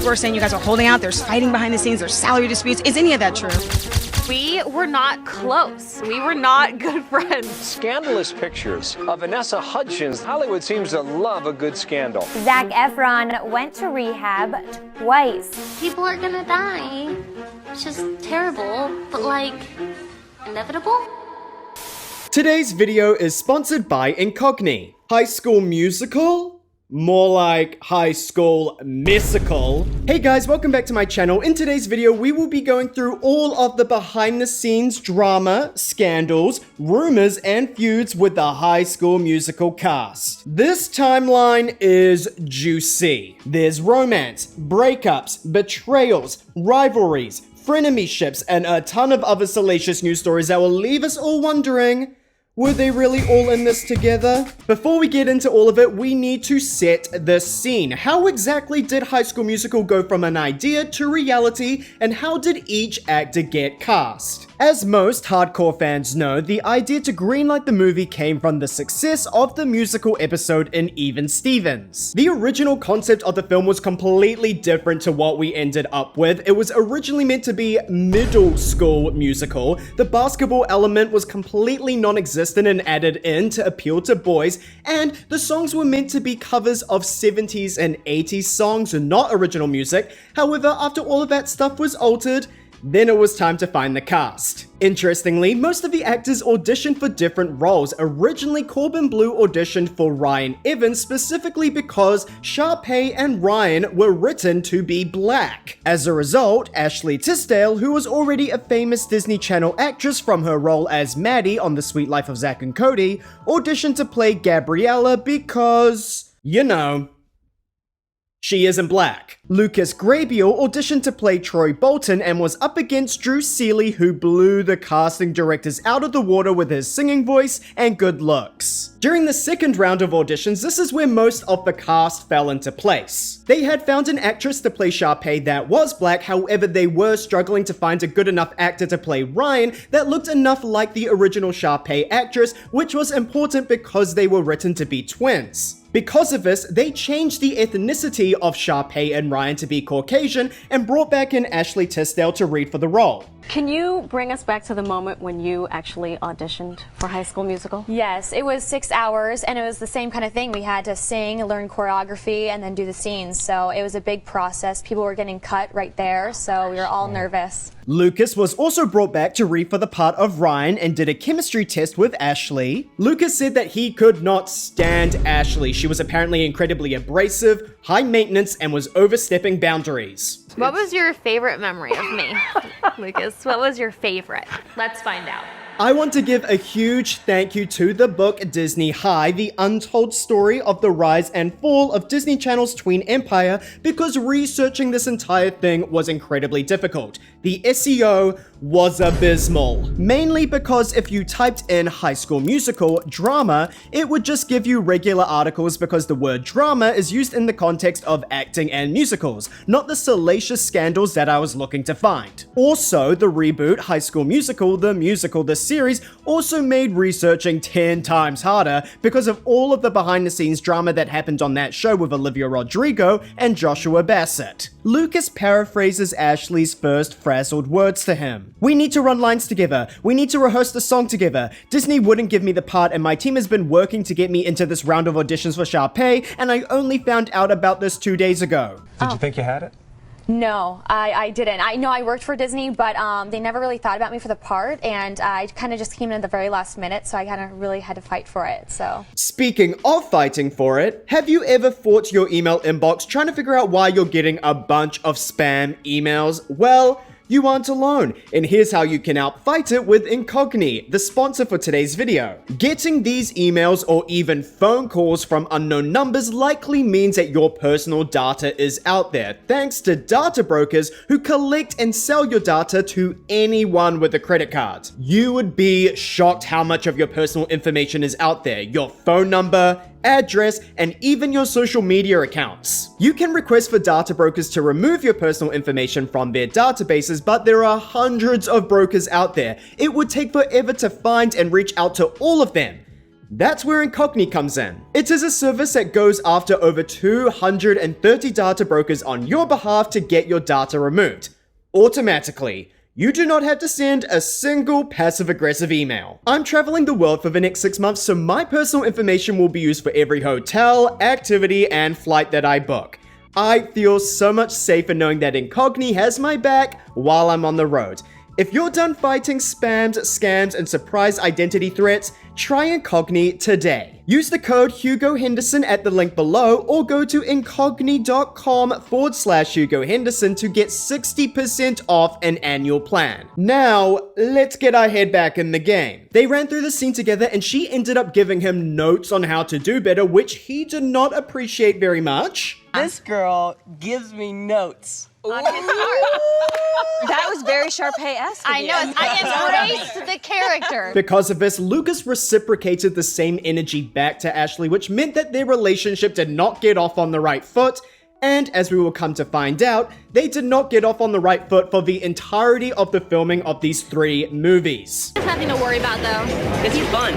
People are saying you guys are holding out, there's fighting behind the scenes, there's salary disputes. Is any of that true? We were not close. We were not good friends. Scandalous pictures of Vanessa Hudgens. Hollywood seems to love a good scandal. Zac Efron went to rehab twice. People are gonna die. It's just terrible, but like, inevitable? Today's video is sponsored by Incogni. High School Musical? More like High School Mystical. Hey guys, welcome back to my channel. In today's video, we will be going through all of the behind the scenes drama, scandals, rumors, and feuds with the High School Musical cast. This timeline is juicy. There's romance, breakups, betrayals, rivalries, frenemyships, and a ton of other salacious news stories that will leave us all wondering, were they really all in this together? Before we get into all of it, we need to set the scene. How exactly did High School Musical go from an idea to reality, and how did each actor get cast? As most hardcore fans know, the idea to greenlight the movie came from the success of the musical episode in Even Stevens. The original concept of the film was completely different to what we ended up with. It was originally meant to be middle school musical. The basketball element was completely non-existent and added in to appeal to boys, and the songs were meant to be covers of 70s and 80s songs and not original music. However, after all of that stuff was altered, then it was time to find the cast. Interestingly, most of the actors auditioned for different roles. Originally, Corbin Bleu auditioned for Ryan Evans specifically because Sharpay and Ryan were written to be black. As a result, Ashley Tisdale, who was already a famous Disney Channel actress from her role as Maddie on The Sweet Life of Zack and Cody, auditioned to play Gabriella because, you know, she isn't black. Lucas Grabeel auditioned to play Troy Bolton and was up against Drew Seeley, who blew the casting directors out of the water with his singing voice and good looks. During the second round of auditions, this is where most of the cast fell into place. They had found an actress to play Sharpay that was black, however they were struggling to find a good enough actor to play Ryan that looked enough like the original Sharpay actress, which was important because they were written to be twins. Because of this, they changed the ethnicity of Sharpay and Ryan to be Caucasian and brought back in Ashley Tisdale to read for the role. Can you bring us back to the moment when you actually auditioned for High School Musical? Yes, it was 6 hours, and it was the same kind of thing. We had to sing, learn choreography, and then do the scenes. So it was a big process. People were getting cut right there, so we were all nervous. Lucas was also brought back to read for the part of Ryan and did a chemistry test with Ashley. Lucas said that he could not stand Ashley. She was apparently incredibly abrasive, high maintenance, and was overstepping boundaries. What was your favorite memory of me, Lucas? What was your favorite? Let's find out. I want to give a huge thank you to the book Disney High, the untold story of the rise and fall of Disney Channel's tween empire, because researching this entire thing was incredibly difficult. The SEO was abysmal, mainly because if you typed in High School Musical drama, it would just give you regular articles because the word drama is used in the context of acting and musicals, not the salacious scandals that I was looking to find. Also, the reboot High School Musical, the series, also made researching 10 times harder because of all of the behind the scenes drama that happened on that show with Olivia Rodrigo and Joshua Bassett. Lucas paraphrases Ashley's first frazzled words to him. "We need to run lines together. We need to rehearse the song together. Disney wouldn't give me the part and my team has been working to get me into this round of auditions for Sharpay, and I only found out about this 2 days ago." Did you think you had it? No, I didn't. I know I worked for Disney, but they never really thought about me for the part, and I kind of just came in at the very last minute, so I kind of really had to fight for it, so. Speaking of fighting for it, have you ever fought your email inbox trying to figure out why you're getting a bunch of spam emails? Well, you aren't alone, and here's how you can outfight it with Incogni, the sponsor for today's video. Getting these emails or even phone calls from unknown numbers likely means that your personal data is out there, thanks to data brokers who collect and sell your data to anyone with a credit card. You would be shocked how much of your personal information is out there. Your phone number, address, and even your social media accounts. You can request for data brokers to remove your personal information from their databases, but there are hundreds of brokers out there. It would take forever to find and reach out to all of them. That's where Incogni comes in. It is a service that goes after over 230 data brokers on your behalf to get your data removed. Automatically. You do not have to send a single passive-aggressive email. I'm traveling the world for the next 6 months, so my personal information will be used for every hotel, activity, and flight that I book. I feel so much safer knowing that Incogni has my back while I'm on the road. If you're done fighting spams, scams, and surprise identity threats, try Incogni today. Use the code Hugo Henderson at the link below or go to incogni.com/Hugo Henderson to get 60% off an annual plan. Now, let's get our head back in the game. They ran through the scene together and she ended up giving him notes on how to do better, which he did not appreciate very much. This girl gives me notes. That was very Sharpay-esque. I know, I embraced the character. Because of this, Lucas reciprocated the same energy back to Ashley, which meant that their relationship did not get off on the right foot. And as we will come to find out, they did not get off on the right foot for the entirety of the filming of these 3 movies. There's nothing to worry about though. It's fun.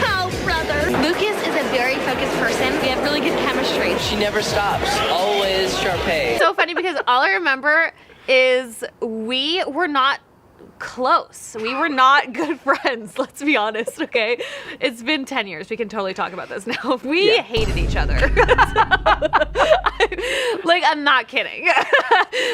Oh, brother. Lucas is a very focused person. We have really good chemistry. She never stops. Always Sharpay. So funny because all I remember is we were not close. We were not good friends, let's be honest, okay? It's been 10 years. We can totally talk about this now. We hated each other. I'm not kidding.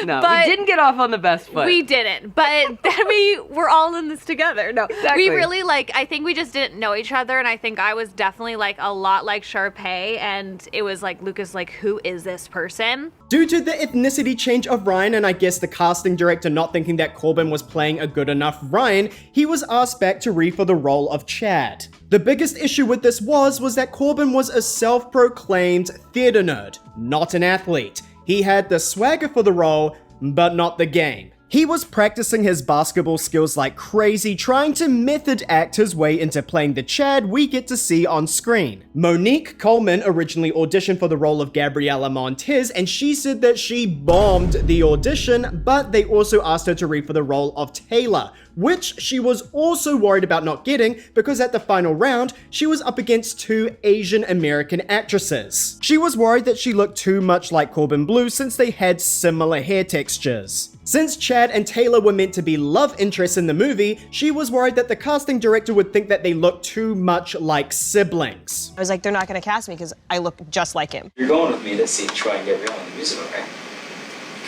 No, but we didn't get off on the best foot. We didn't, but then we were all in this together. No, exactly. We really I think we just didn't know each other, and I think I was definitely a lot like Sharpay, and it was Lucas, who is this person? Due to the ethnicity change of Ryan and I guess the casting director not thinking that Corbin was playing a good enough Ryan, he was asked back to read for the role of Chad. The biggest issue with this was that Corbin was a self-proclaimed theater nerd, not an athlete. He had the swagger for the role, but not the game. He was practicing his basketball skills like crazy, trying to method act his way into playing the Chad we get to see on screen. Monique Coleman originally auditioned for the role of Gabriella Montez, and she said that she bombed the audition, but they also asked her to read for the role of Taylor, which she was also worried about not getting because at the final round, she was up against 2 Asian American actresses. She was worried that she looked too much like Corbin Bleu since they had similar hair textures. Since Chad and Taylor were meant to be love interests in the movie, she was worried that the casting director would think that they looked too much like siblings. I was like, they're not going to cast me because I look just like him. You're going with me to see Troy and Gabrielle in the musical, right?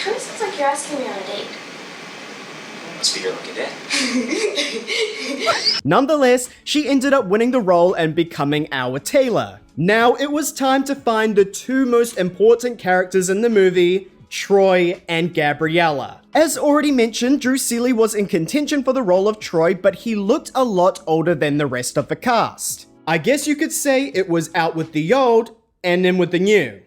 Kind of sounds like you're asking me on a date. Must be your lucky day. Nonetheless, she ended up winning the role and becoming our Taylor. Now it was time to find the 2 most important characters in the movie, Troy and Gabriella. As already mentioned, Drew Seeley was in contention for the role of Troy, but he looked a lot older than the rest of the cast. I guess you could say it was out with the old and in with the new.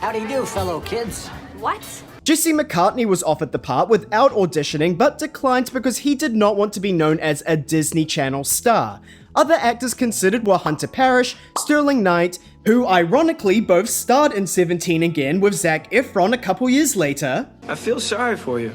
How do you do, fellow kids? What? Jesse McCartney was offered the part without auditioning, but declined because he did not want to be known as a Disney Channel star. Other actors considered were Hunter Parrish, Sterling Knight, who ironically both starred in 17 again with Zac Efron a couple years later. I feel sorry for you.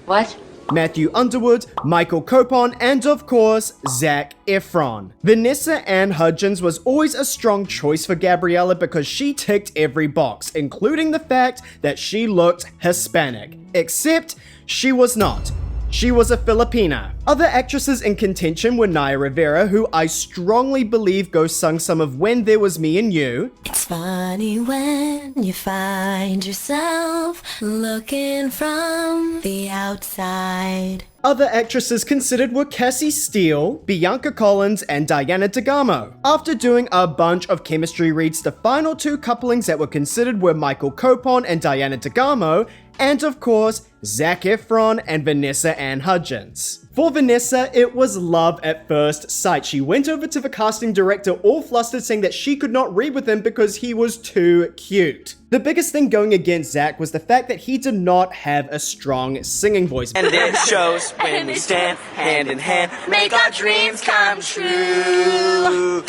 What? Matthew Underwood, Michael Copon, and of course, Zac Efron. Vanessa Ann Hudgens was always a strong choice for Gabriella because she ticked every box, including the fact that she looked Hispanic. Except, she was not. She was a Filipina. Other actresses in contention were Naya Rivera, who I strongly believe sung some of When There Was Me and You. It's funny when you find yourself looking from the outside. Other actresses considered were Cassie Steele, Bianca Collins, and Diana DeGamo. After doing a bunch of chemistry reads, the final 2 couplings that were considered were Michael Copon and Diana DeGamo, and of course, Zac Efron and Vanessa Ann Hudgens. For Vanessa, it was love at first sight. She went over to the casting director all flustered saying that she could not read with him because he was too cute. The biggest thing going against Zac was the fact that he did not have a strong singing voice. And it shows when we stand hand in hand, make our dreams come true.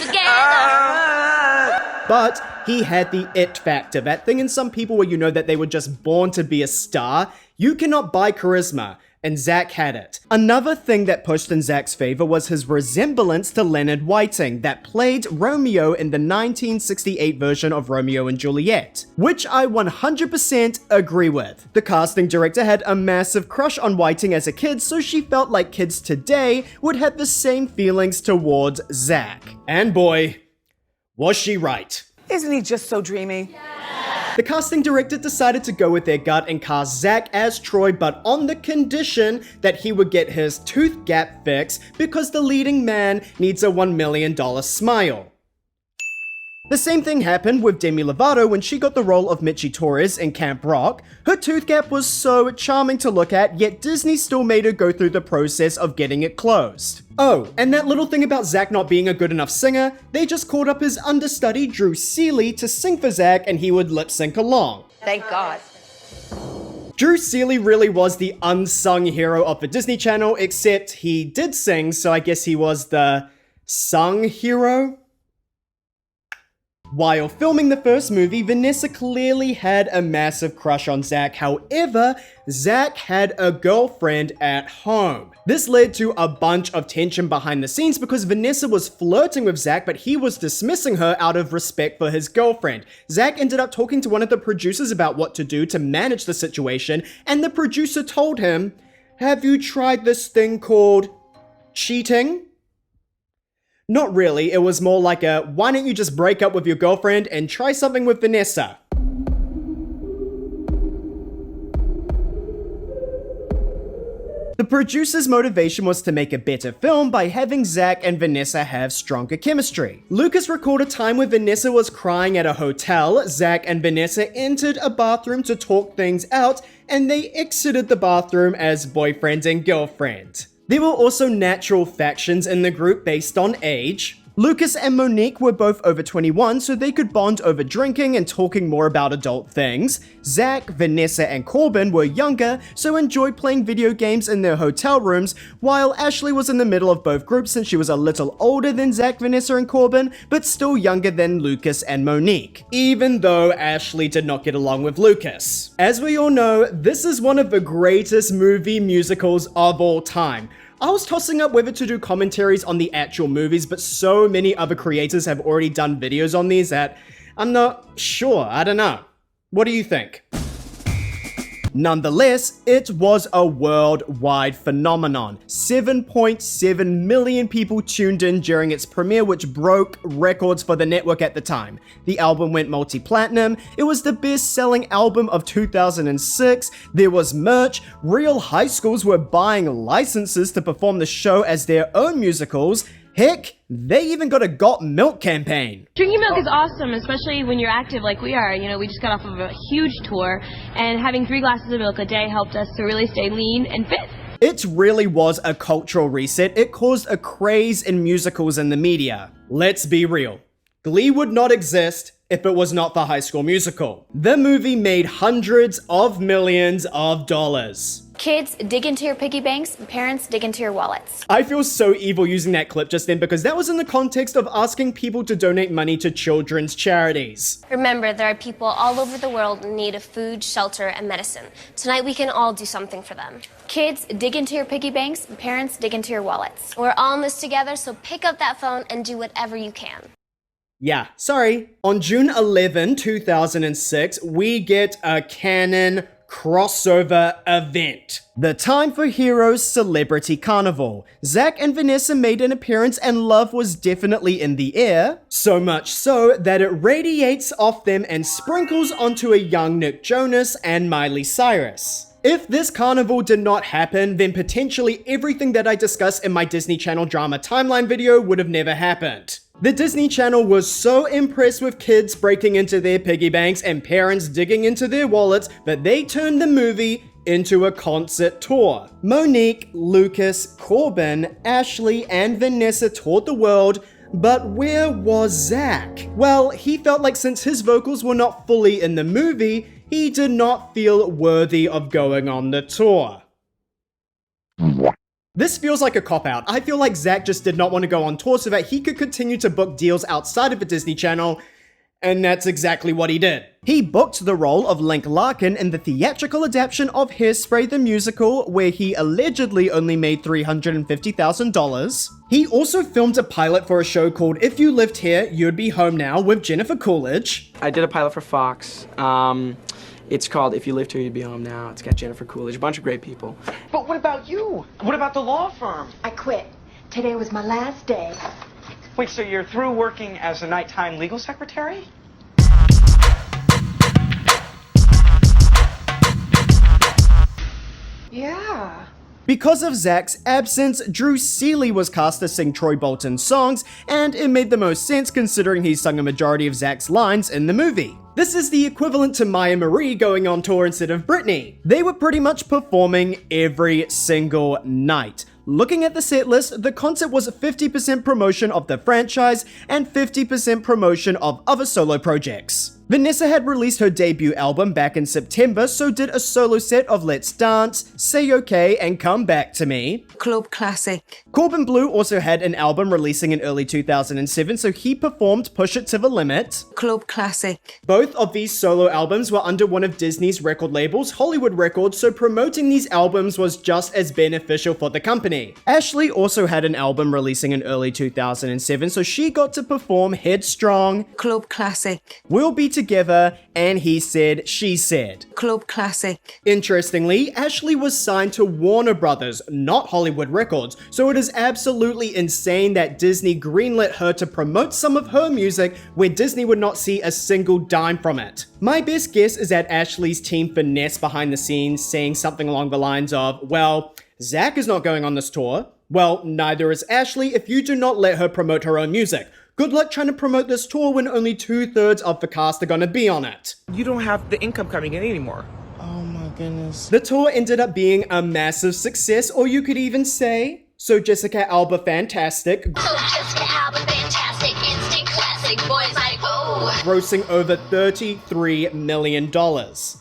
But he had the it factor, that thing in some people where you know that they were just born to be a star. You cannot buy charisma. and Zach had it. Another thing that pushed in Zach's favor was his resemblance to Leonard Whiting that played Romeo in the 1968 version of Romeo and Juliet, which I 100% agree with. The casting director had a massive crush on Whiting as a kid, so she felt like kids today would have the same feelings towards Zach. And boy, was she right. Isn't he just so dreamy? The casting director decided to go with their gut and cast Zach as Troy, but on the condition that he would get his tooth gap fixed because the leading man needs a $1 million smile. The same thing happened with Demi Lovato when she got the role of Mitchie Torres in Camp Rock. Her tooth gap was so charming to look at, yet Disney still made her go through the process of getting it closed. Oh, and that little thing about Zach not being a good enough singer, they just called up his understudy Drew Seeley to sing for Zach and he would lip sync along. Thank God. Drew Seeley really was the unsung hero of the Disney Channel, except he did sing, so I guess he was the sung hero? While filming the first movie, Vanessa clearly had a massive crush on Zach. However, Zach had a girlfriend at home. This led to a bunch of tension behind the scenes because Vanessa was flirting with Zach, but he was dismissing her out of respect for his girlfriend. Zach ended up talking to one of the producers about what to do to manage the situation, and the producer told him, "Have you tried this thing called cheating?" Not really, it was more like a, why don't you just break up with your girlfriend and try something with Vanessa? The producer's motivation was to make a better film by having Zach and Vanessa have stronger chemistry. Lucas recorded time where Vanessa was crying at a hotel, Zach and Vanessa entered a bathroom to talk things out, and they exited the bathroom as boyfriend and girlfriend. There were also natural factions in the group based on age. Lucas and Monique were both over 21, so they could bond over drinking and talking more about adult things. Zach, Vanessa, and Corbin were younger, so enjoyed playing video games in their hotel rooms, while Ashley was in the middle of both groups since she was a little older than Zach, Vanessa, and Corbin, but still younger than Lucas and Monique, even though Ashley did not get along with Lucas. As we all know, this is one of the greatest movie musicals of all time. I was tossing up whether to do commentaries on the actual movies, but so many other creators have already done videos on these that I'm not sure. I don't know. What do you think? Nonetheless, it was a worldwide phenomenon. 7.7 million people tuned in during its premiere, which broke records for the network at the time. The album went multi-platinum, it was the best-selling album of 2006, there was merch, real high schools were buying licenses to perform the show as their own musicals. Heck, they even got a Got Milk campaign. Drinking milk is awesome, especially when you're active like we are. You know, we just got off of a huge tour, and having 3 glasses of milk a day helped us to really stay lean and fit. It really was a cultural reset. It caused a craze in musicals and the media. Let's be real. Glee would not exist if it was not for High School Musical. The movie made hundreds of millions of dollars. Kids, dig into your piggy banks. Parents, dig into your wallets. I feel so evil using that clip just then because that was in the context of asking people to donate money to children's charities. Remember, there are people all over the world in need of food, shelter, and medicine. Tonight we can all do something for them. Kids, dig into your piggy banks. Parents, dig into your wallets. We're all in this together, so pick up that phone and do whatever you can. Yeah, sorry. On June 11, 2006, we get a canon crossover event. The Time for Heroes Celebrity Carnival. Zach and Vanessa made an appearance and love was definitely in the air. So much so that it radiates off them and sprinkles onto a young Nick Jonas and Miley Cyrus. If this carnival did not happen, then potentially everything that I discussed in my Disney Channel drama timeline video would have never happened. The Disney Channel was so impressed with kids breaking into their piggy banks and parents digging into their wallets that they turned the movie into a concert tour. Monique, Lucas, Corbin, Ashley, and Vanessa toured the world, but where was Zach? Well, he felt like since his vocals were not fully in the movie, he did not feel worthy of going on the tour. This feels like a cop-out. I feel like Zach just did not want to go on tour so that he could continue to book deals outside of the Disney Channel, And that's exactly what he did. He booked the role of Link Larkin in the theatrical adaptation of Hairspray the Musical, where he allegedly only made $350,000. He also filmed a pilot for a show called If You Lived Here, You'd Be Home Now with Jennifer Coolidge. I did a pilot for Fox. It's called If You Lived Here, You'd Be Home Now. It's got Jennifer Coolidge, a bunch of great people. But what about you? What about the law firm? I quit. Today was my last day. Wait, so you're through working as a nighttime legal secretary? Yeah. Because of Zach's absence, Drew Seeley was cast to sing Troy Bolton's songs, and it made the most sense considering he sung a majority of Zach's lines in the movie. This is the equivalent to Maya Marie going on tour instead of Britney. They were pretty much performing every single night. Looking at the set list, the concert was 50% promotion of the franchise and 50% promotion of other solo projects. Vanessa had released her debut album back in September, so did a solo set of Let's Dance, Say Okay, and Come Back to Me. Club classic. Corbin Bleu also had an album releasing in early 2007, so he performed Push It to the Limit. Club classic. Both of these solo albums were under one of Disney's record labels, Hollywood Records, so promoting these albums was just as beneficial for the company. Ashley also had an album releasing in early 2007, so she got to perform Headstrong, Club classic. We'll Be Together, and He Said, She Said. Club classic. Interestingly, Ashley was signed to Warner Brothers, not Hollywood Records, so it is absolutely insane that Disney greenlit her to promote some of her music where Disney would not see a single dime from it. My best guess is that Ashley's team finesse behind the scenes saying something along the lines of, well, Zach is not going on this tour. Well, neither is Ashley if you do not let her promote her own music. Good luck trying to promote this tour when only 2/3 of the cast are gonna be on it. You don't have the income coming in anymore. Oh my goodness. The tour ended up being a massive success, or you could even say, So Jessica Alba fantastic. So Jessica Alba fantastic, instant classic, boys like, oh. Grossing over $33 million.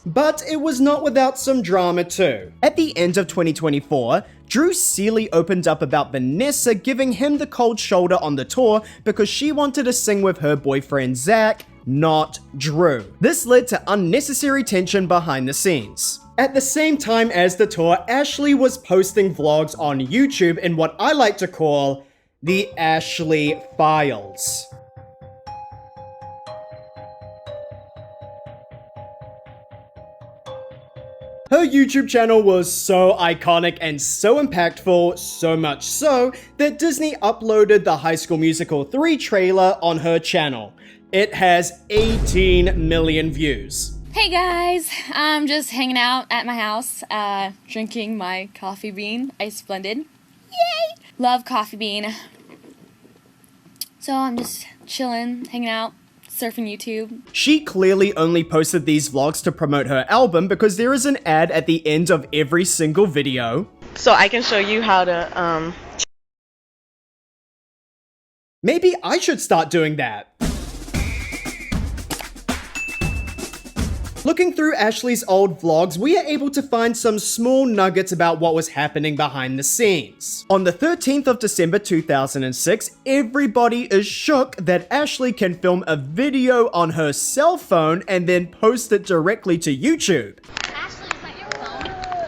But it was not without some drama too. At the end of 2024, Drew Seeley opened up about Vanessa giving him the cold shoulder on the tour because she wanted to sing with her boyfriend Zach, not Drew. This led to unnecessary tension behind the scenes. At the same time as the tour, Ashley was posting vlogs on YouTube in what I like to call the Ashley Files. Her YouTube channel was so iconic and so impactful, so much so that Disney uploaded the High School Musical 3 trailer on her channel. It has 18 million views. Hey guys, I'm just hanging out at my house, drinking my coffee bean, Ice Blended. Yay! Love coffee bean. So I'm just chilling, hanging out, surfing YouTube. She clearly only posted these vlogs to promote her album because there is an ad at the end of every single video. So I can show you how to, Maybe I should start doing that. Looking through Ashley's old vlogs, we are able to find some small nuggets about what was happening behind the scenes. On the 13th of December 2006, everybody is shook that Ashley can film a video on her cell phone and then post it directly to YouTube. Ashley, is that your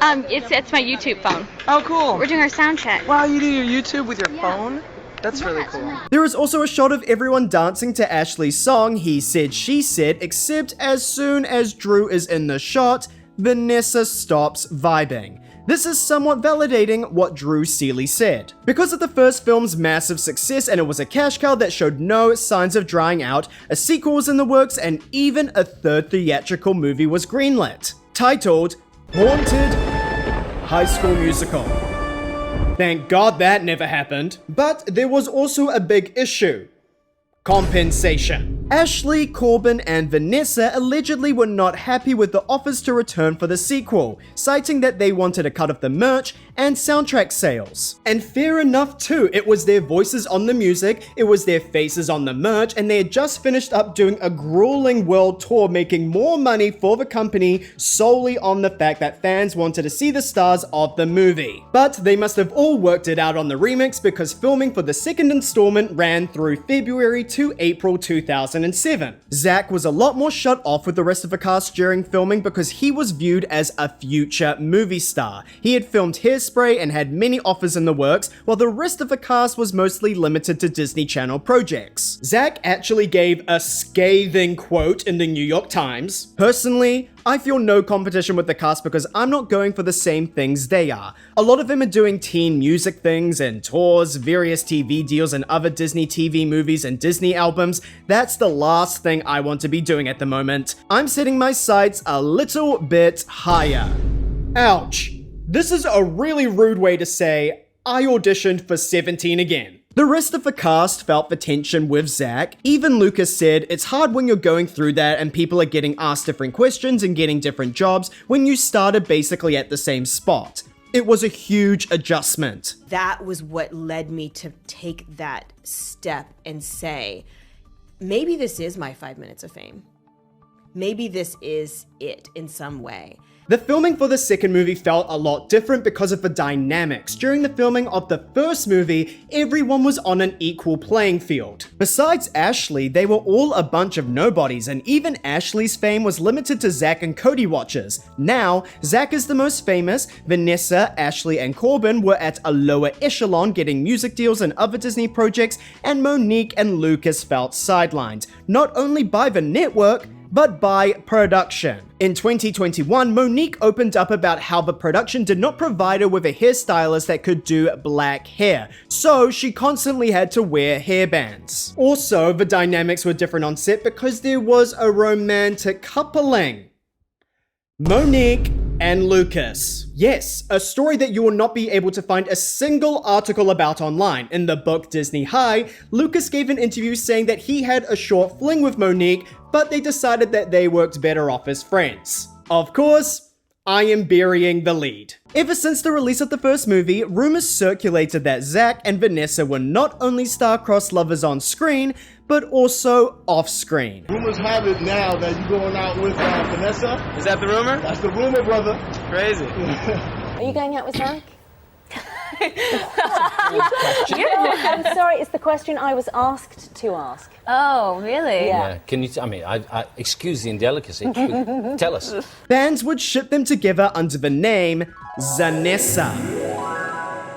phone? It's my YouTube phone. Oh, cool. We're doing our sound check. Wow, you do your YouTube with your phone? That's really cool. There is also a shot of everyone dancing to Ashley's song, He Said, She Said, except as soon as Drew is in the shot, Vanessa stops vibing. This is somewhat validating what Drew Seeley said. Because of the first film's massive success and it was a cash cow that showed no signs of drying out, a sequel was in the works and even a third theatrical movie was greenlit, titled Haunted High School Musical. Thank God that never happened. But there was also a big issue. Compensation. Ashley, Corbin, and Vanessa allegedly were not happy with the offers to return for the sequel, citing that they wanted a cut of the merch and soundtrack sales. And fair enough too, it was their voices on the music, it was their faces on the merch, and they had just finished up doing a grueling world tour making more money for the company solely on the fact that fans wanted to see the stars of the movie. But they must have all worked it out on the remix because filming for the second installment ran through February to April 2006. 2007. Zach was a lot more shut off with the rest of the cast during filming because he was viewed as a future movie star. He had filmed Hairspray and had many offers in the works, while the rest of the cast was mostly limited to Disney Channel projects. Zach actually gave a scathing quote in the New York Times. Personally, I feel no competition with the cast because I'm not going for the same things they are. A lot of them are doing teen music things and tours, various TV deals and other Disney TV movies and Disney albums. That's the last thing I want to be doing at the moment. I'm setting my sights a little bit higher. Ouch. This is a really rude way to say, I auditioned for 17 again. The rest of the cast felt the tension with Zach. Even Lucas said, it's hard when you're going through that and people are getting asked different questions and getting different jobs when you started basically at the same spot. It was a huge adjustment. That was what led me to take that step and say, maybe this is my 5 minutes of fame. Maybe this is it in some way. The filming for the second movie felt a lot different because of the dynamics. During the filming of the first movie, everyone was on an equal playing field. Besides Ashley, they were all a bunch of nobodies, and even Ashley's fame was limited to Zach and Cody watchers. Now, Zach is the most famous, Vanessa, Ashley, and Corbin were at a lower echelon getting music deals and other Disney projects, and Monique and Lucas felt sidelined, not only by the network, but by production. In 2021, Monique opened up about how the production did not provide her with a hairstylist that could do black hair, so she constantly had to wear hairbands. Also, the dynamics were different on set because there was a romantic coupling. Monique and Lucas. Yes, a story that you will not be able to find a single article about online. In the book Disney High, Lucas gave an interview saying that he had a short fling with Monique, but they decided that they worked better off as friends. Of course, I am burying the lead. Ever since the release of the first movie, rumors circulated that Zach and Vanessa were not only star-crossed lovers on screen, but also off-screen. Rumors have it now that you're going out with Vanessa. Is that the rumor? That's the rumor, brother. Crazy. Are you going out with Zach? I'm sorry, it's the question I was asked to ask. Oh, really? Yeah. Can you? I excuse the indelicacy. Tell us. Fans would ship them together under the name Zanessa.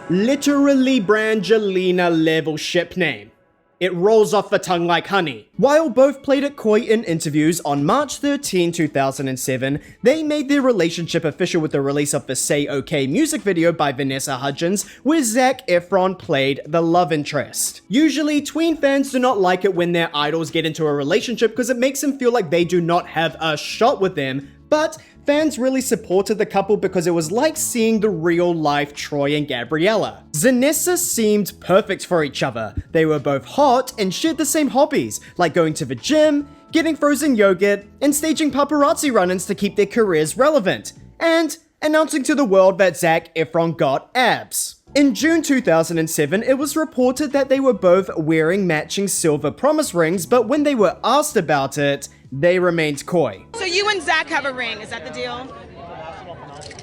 Literally Brangelina level ship name. It rolls off the tongue like honey. While both played it coy in interviews, on March 13, 2007, they made their relationship official with the release of the Say OK music video by Vanessa Hudgens, where Zac Efron played the love interest. Usually, tween fans do not like it when their idols get into a relationship because it makes them feel like they do not have a shot with them, but fans really supported the couple because it was like seeing the real-life Troy and Gabriella. Zanessa seemed perfect for each other. They were both hot and shared the same hobbies, like going to the gym, getting frozen yogurt, and staging paparazzi run-ins to keep their careers relevant, and announcing to the world that Zac Efron got abs. In June 2007, it was reported that they were both wearing matching silver promise rings, but when they were asked about it, they remained coy. So you and Zach have a ring, is that the deal?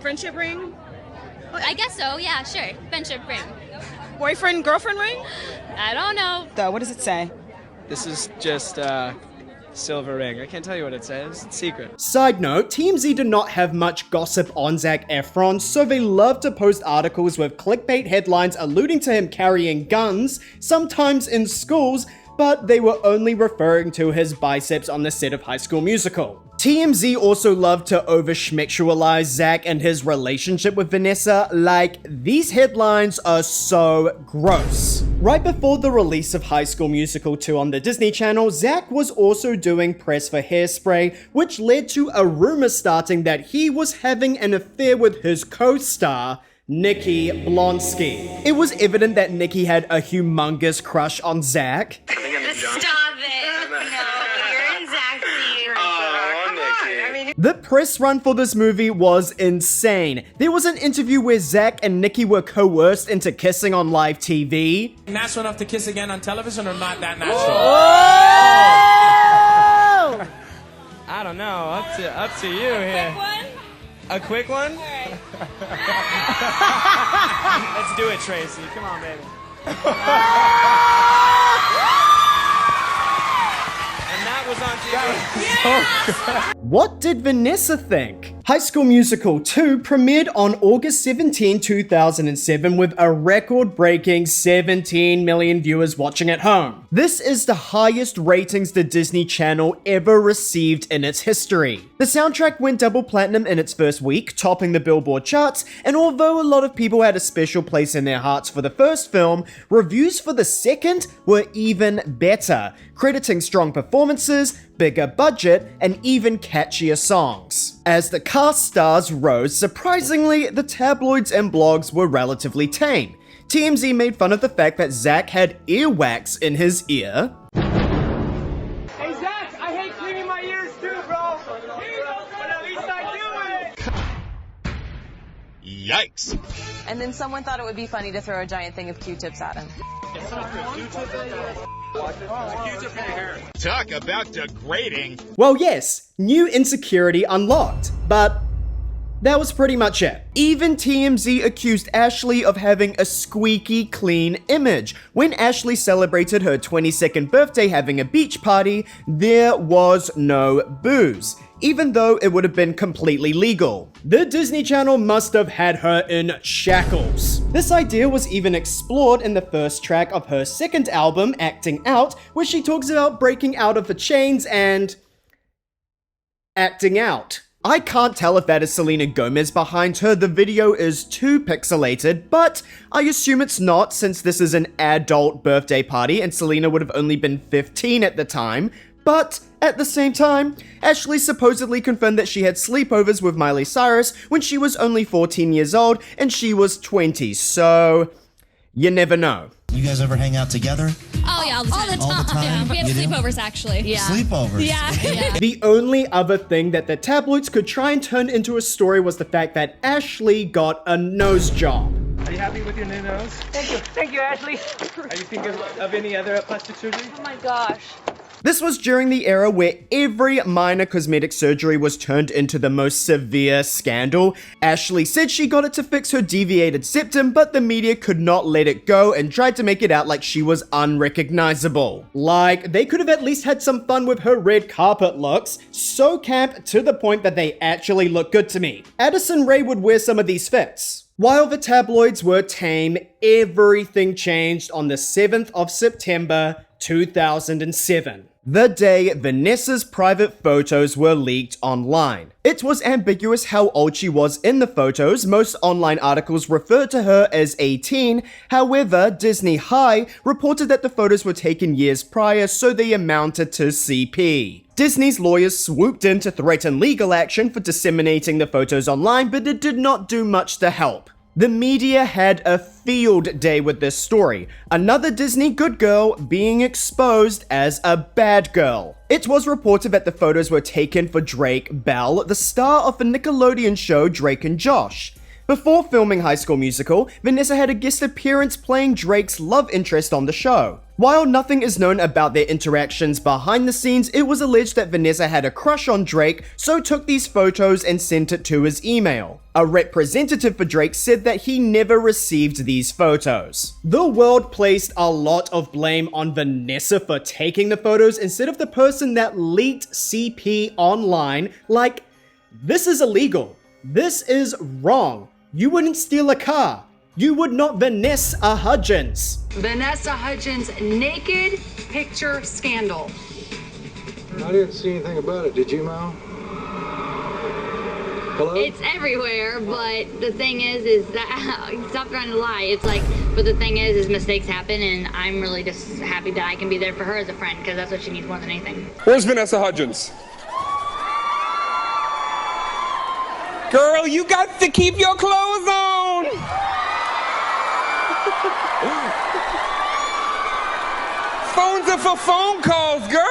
Friendship ring? I guess so, yeah, sure. Friendship ring. Boyfriend, girlfriend ring? I don't know. What does it say? This is just silver ring. I can't tell you what it says. It's secret. Side note, TMZ did not have much gossip on Zac Efron, so they love to post articles with clickbait headlines alluding to him carrying guns, sometimes in schools, but they were only referring to his biceps on the set of High School Musical. TMZ also loved to over-schmexualize Zac and his relationship with Vanessa, like, these headlines are so gross. Right before the release of High School Musical 2 on the Disney Channel, Zac was also doing press for Hairspray, which led to a rumor starting that he was having an affair with his co-star, Nikki Blonsky. It was evident that Nikki had a humongous crush on Zac. Stop it. No, you're in Zach's ear. The press run for this movie was insane. There was an interview where Zac and Nikki were coerced into kissing on live TV. Natural enough to kiss again on television or not that natural? Oh! I don't know. Up to you here. A quick one? Let's do it, Tracy. Come on, baby. And now What did Vanessa think? High School Musical 2 premiered on August 17, 2007 with a record-breaking 17 million viewers watching at home. This is the highest ratings the Disney Channel ever received in its history. The soundtrack went double platinum in its first week, topping the Billboard charts, and although a lot of people had a special place in their hearts for the first film, reviews for the second were even better, crediting strong performances, bigger budget, and even catchier songs. As the cast stars rose, surprisingly, the tabloids and blogs were relatively tame. TMZ made fun of the fact that Zach had earwax in his ear. Hey Zach, I hate cleaning my ears too, bro. But at least I do it. Yikes. And then someone thought it would be funny to throw a giant thing of Q-tips at him. Talk about degrading. Well, yes, new insecurity unlocked, but that was pretty much it. Even TMZ accused Ashley of having a squeaky clean image. When Ashley celebrated her 22nd birthday having a beach party, there was no booze, even though it would have been completely legal. The Disney Channel must have had her in shackles. This idea was even explored in the first track of her second album, Acting Out, where she talks about breaking out of the chains and acting out. I can't tell if that is Selena Gomez behind her, the video is too pixelated, but I assume it's not since this is an adult birthday party and Selena would have only been 15 at the time. But at the same time, Ashley supposedly confirmed that she had sleepovers with Miley Cyrus when she was only 14 years old and she was 20, so you never know. You guys ever hang out together? Oh yeah, all the time. All the time? Yeah. We have You do? sleepovers actually. Yeah. Sleepovers? Yeah. The only other thing that the tabloids could try and turn into a story was the fact that Ashley got a nose job. Are you happy with your new nose? Thank you, Ashley. Are you thinking of any other plastic surgery? Oh my gosh. This was during the era where every minor cosmetic surgery was turned into the most severe scandal. Ashley said she got it to fix her deviated septum, but the media could not let it go and tried to make it out like she was unrecognizable. Like, they could have at least had some fun with her red carpet looks. So camp to the point that they actually look good to me. Addison Rae would wear some of these fits. While the tabloids were tame, everything changed on the 7th of September, 2007. The day Vanessa's private photos were leaked online. It was ambiguous how old she was in the photos. Most online articles referred to her as 18. However, Disney High reported that the photos were taken years prior, so they amounted to CP. Disney's lawyers swooped in to threaten legal action for disseminating the photos online, but it did not do much to help. The media had a field day with this story. Another Disney good girl being exposed as a bad girl. It was reported that the photos were taken for Drake Bell, the star of the Nickelodeon show Drake and Josh. Before filming High School Musical, Vanessa had a guest appearance playing Drake's love interest on the show. While nothing is known about their interactions behind the scenes, it was alleged that Vanessa had a crush on Drake, so took these photos and sent it to his email. A representative for Drake said that he never received these photos. The world placed a lot of blame on Vanessa for taking the photos instead of the person that leaked CP online. Like, this is illegal. This is wrong. You wouldn't steal a car. You would not Vanessa Hudgens. Vanessa Hudgens naked picture scandal. I didn't see anything about it. Did you, Mal? Hello? It's everywhere, but the thing is that stop trying to lie. It's like, but the thing is mistakes happen, and I'm really just happy that I can be there for her as a friend because that's what she needs more than anything. Where's Vanessa Hudgens? Girl, you got to keep your clothes on! Phones are for phone calls, girl!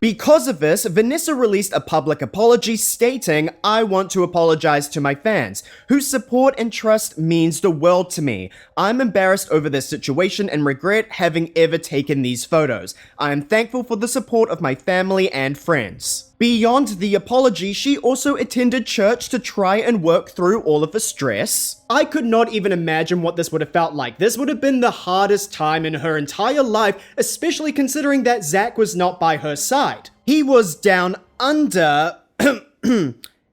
Because of this, Vanessa released a public apology stating, "I want to apologize to my fans, whose support and trust means the world to me. I'm embarrassed over this situation and regret having ever taken these photos. I am thankful for the support of my family and friends." Beyond the apology, she also attended church to try and work through all of the stress. I could not even imagine what this would have felt like. This would have been the hardest time in her entire life, especially considering that Zach was not by her side. He was down under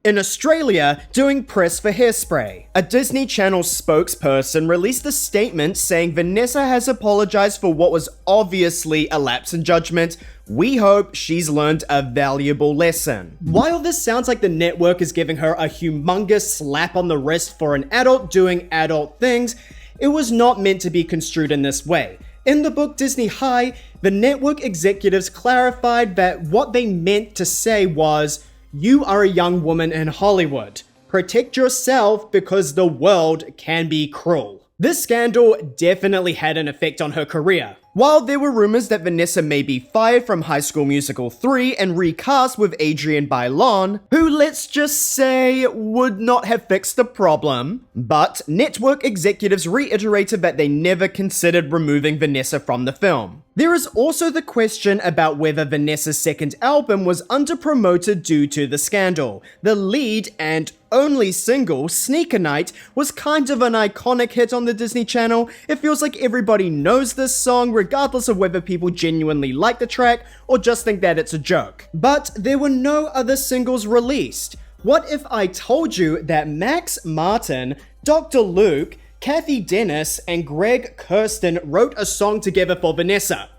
in Australia doing press for Hairspray. A Disney Channel spokesperson released a statement saying Vanessa has apologized for what was obviously a lapse in judgment. We hope she's learned a valuable lesson. While this sounds like the network is giving her a humongous slap on the wrist for an adult doing adult things, it was not meant to be construed in this way. In the book Disney High, the network executives clarified that what they meant to say was, you are a young woman in Hollywood. Protect yourself because the world can be cruel. This scandal definitely had an effect on her career. While there were rumors that Vanessa may be fired from High School Musical 3 and recast with Adrienne Bailon, who let's just say would not have fixed the problem, but network executives reiterated that they never considered removing Vanessa from the film. There is also the question about whether Vanessa's second album was under-promoted due to the scandal. The lead and only single, Sneaker Night, was kind of an iconic hit on the Disney Channel. It feels like everybody knows this song, regardless of whether people genuinely like the track or just think that it's a joke. But there were no other singles released. What if I told you that Max Martin, Dr. Luke, Kathy Dennis, and Greg Kurstin wrote a song together for Vanessa?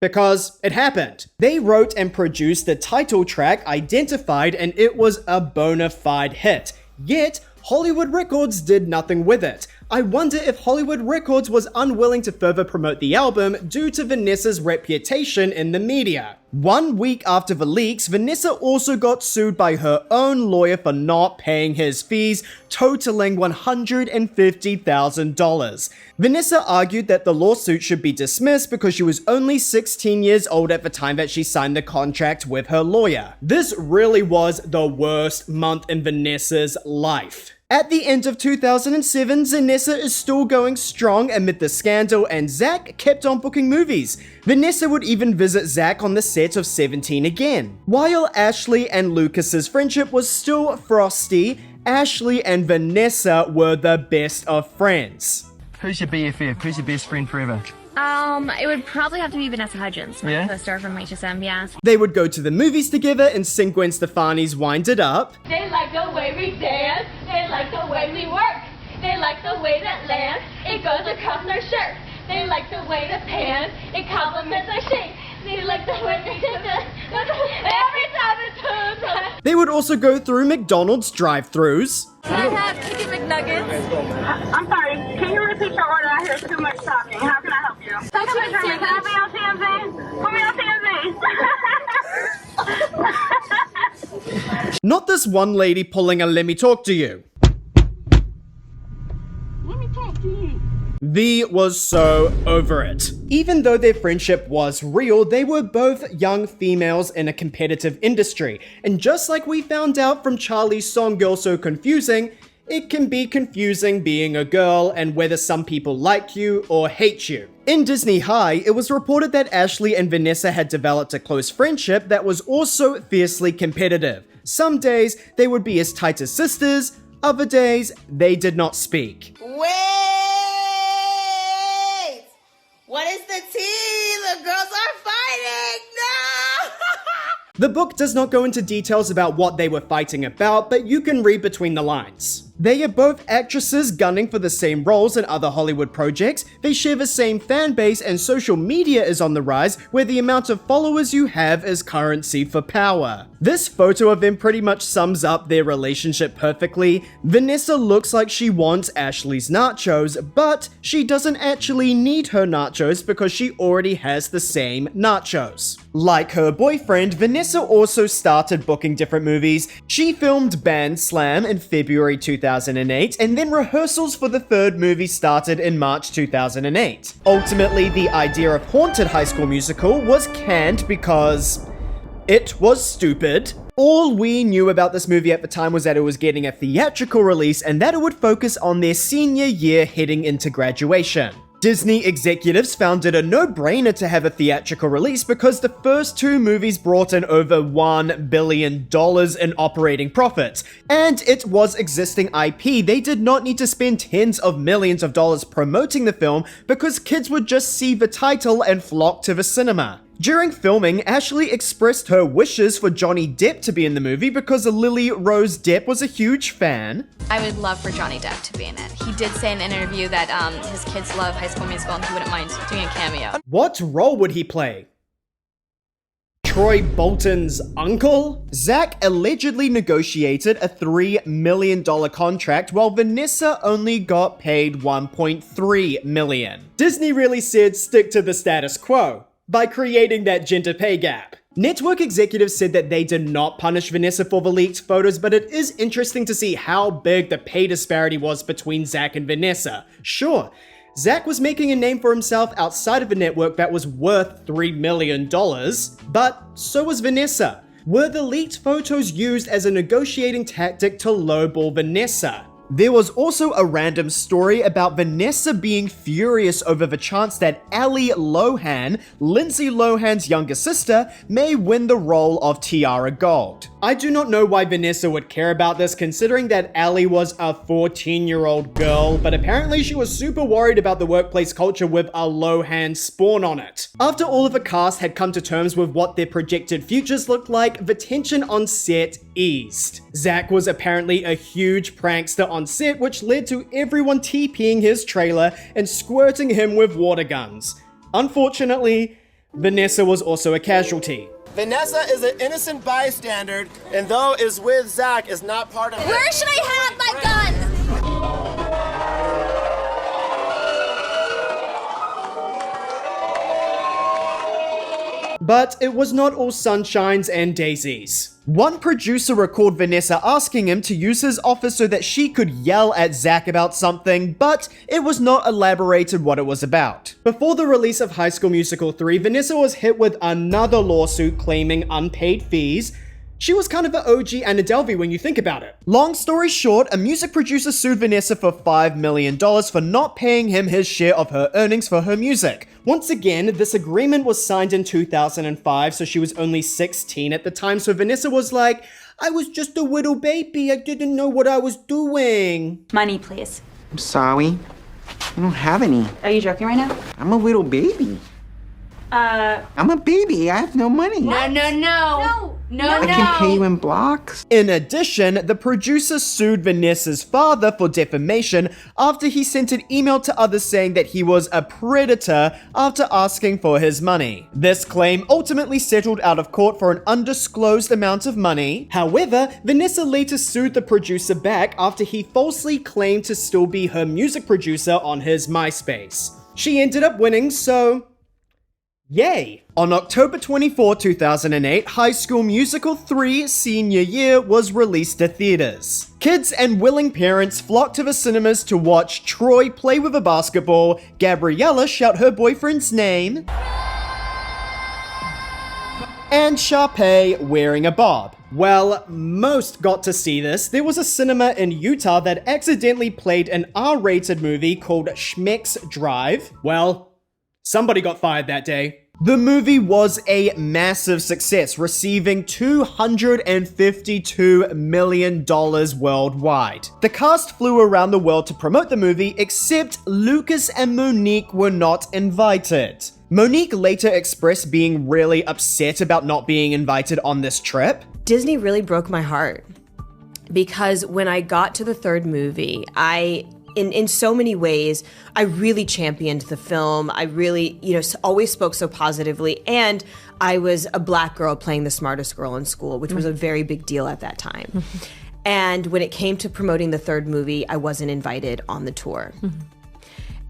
Because it happened. They wrote and produced the title track, Identified, and it was a bona fide hit. Yet, Hollywood Records did nothing with it. I wonder if Hollywood Records was unwilling to further promote the album due to Vanessa's reputation in the media. 1 week after the leaks, Vanessa also got sued by her own lawyer for not paying his fees, totaling $150,000. Vanessa argued that the lawsuit should be dismissed because she was only 16 years old at the time that she signed the contract with her lawyer. This really was the worst month in Vanessa's life. At the end of 2007, Zanessa is still going strong amid the scandal, and Zach kept on booking movies. Vanessa would even visit Zach on the set of 17 again. While Ashley and Lucas's friendship was still frosty, Ashley and Vanessa were the best of friends. Who's your BFF? Who's your best friend forever? It would probably have to be Vanessa Hudgens, my co-star from HSM, yeah. They would go to the movies together and sing Gwen Stefani's Wind It Up. They like the way we dance, they like the way we work, they like the way that land, it goes across our shirt, they like the way the pants, it complements our shape, they like the way we do this, every time it's food. They would also go through McDonald's drive-thrus. Can I have chicken McNuggets? I'm sorry, can you repeat your order? I hear too much talking. How can I help you? Can I be on TMZ? Put me on TMZ. Not this one lady pulling a let me talk to you. Let me talk to you. V was so over it. Even though their friendship was real, they were both young females in a competitive industry. And just like we found out from Charlie's song Girl So Confusing, it can be confusing being a girl and whether some people like you or hate you. In Disney High, it was reported that Ashley and Vanessa had developed a close friendship that was also fiercely competitive. Some days, they would be as tight as sisters, other days, they did not speak. Wait! What is the tea? The girls are fighting! No! The book does not go into details about what they were fighting about, but you can read between the lines. They are both actresses gunning for the same roles in other Hollywood projects, they share the same fan base, and social media is on the rise where the amount of followers you have is currency for power. This photo of them pretty much sums up their relationship perfectly. Vanessa looks like she wants Ashley's nachos, but she doesn't actually need her nachos because she already has the same nachos. Like her boyfriend, Vanessa also started booking different movies. She filmed Band Slam in February 2008, and then rehearsals for the third movie started in March 2008. Ultimately, the idea of Haunted High School Musical was canned because it was stupid. All we knew about this movie at the time was that it was getting a theatrical release and that it would focus on their senior year heading into graduation. Disney executives found it a no-brainer to have a theatrical release because the first two movies brought in over $1 billion in operating profits, and it was existing IP. They did not need to spend tens of millions of dollars promoting the film because kids would just see the title and flock to the cinema. During filming, Ashley expressed her wishes for Johnny Depp to be in the movie because Lily Rose Depp was a huge fan. I would love for Johnny Depp to be in it. He did say in an interview that his kids love High School Musical and he wouldn't mind doing a cameo. What role would he play? Troy Bolton's uncle? Zach allegedly negotiated a $3 million contract while Vanessa only got paid $1.3 million. Disney really said stick to the status quo by creating that gender pay gap. Network executives said that they did not punish Vanessa for the leaked photos, but it is interesting to see how big the pay disparity was between Zach and Vanessa. Sure, Zach was making a name for himself outside of the network that was worth $3 million, but so was Vanessa. Were the leaked photos used as a negotiating tactic to lowball Vanessa? There was also a random story about Vanessa being furious over the chance that Ali Lohan, Lindsay Lohan's younger sister, may win the role of Tiara Gold. I do not know why Vanessa would care about this considering that Ali was a 14-year-old girl, but apparently she was super worried about the workplace culture with a Lohan spawn on it. After all of the cast had come to terms with what their projected futures looked like, the tension on set eased. Zach was apparently a huge prankster on set, which led to everyone TPing his trailer and squirting him with water guns. Unfortunately, Vanessa was also a casualty. Vanessa is an innocent bystander, and though is with Zach, is not part of it. Where should I have my gun? But it was not all sunshines and daisies. One producer recalled Vanessa asking him to use his office so that she could yell at Zach about something, but it was not elaborated what it was about. Before the release of High School Musical 3, Vanessa was hit with another lawsuit claiming unpaid fees. She was kind of an OG Anna Delvey when you think about it. Long story short, a music producer sued Vanessa for $5 million for not paying him his share of her earnings for her music. Once again, this agreement was signed in 2005, so she was only 16 at the time, so Vanessa was like, I was just a little baby, I didn't know what I was doing. Money, please. I'm sorry. I don't have any. Are you joking right now? I'm a little baby. I'm a baby. I have no money. No. I can pay you in blocks. In addition, the producer sued Vanessa's father for defamation after he sent an email to others saying that he was a predator after asking for his money. This claim ultimately settled out of court for an undisclosed amount of money. However, Vanessa later sued the producer back after he falsely claimed to still be her music producer on his MySpace. She ended up winning, so yay! On October 24, 2008, High School Musical 3 Senior Year was released to theaters. Kids and willing parents flocked to the cinemas to watch Troy play with a basketball, Gabriella shout her boyfriend's name, and Sharpay wearing a bob. Well, most got to see this. There was a cinema in Utah that accidentally played an R-rated movie called Schmeck's Drive. Well, somebody got fired that day. The movie was a massive success, receiving $252 million worldwide. The cast flew around the world to promote the movie, except Lucas and Monique were not invited. Monique later expressed being really upset about not being invited on this trip. Disney really broke my heart because when I got to the third movie, in so many ways, I really championed the film. I really, always spoke so positively. And I was a black girl playing the smartest girl in school, which was a very big deal at that time. And when it came to promoting the third movie, I wasn't invited on the tour.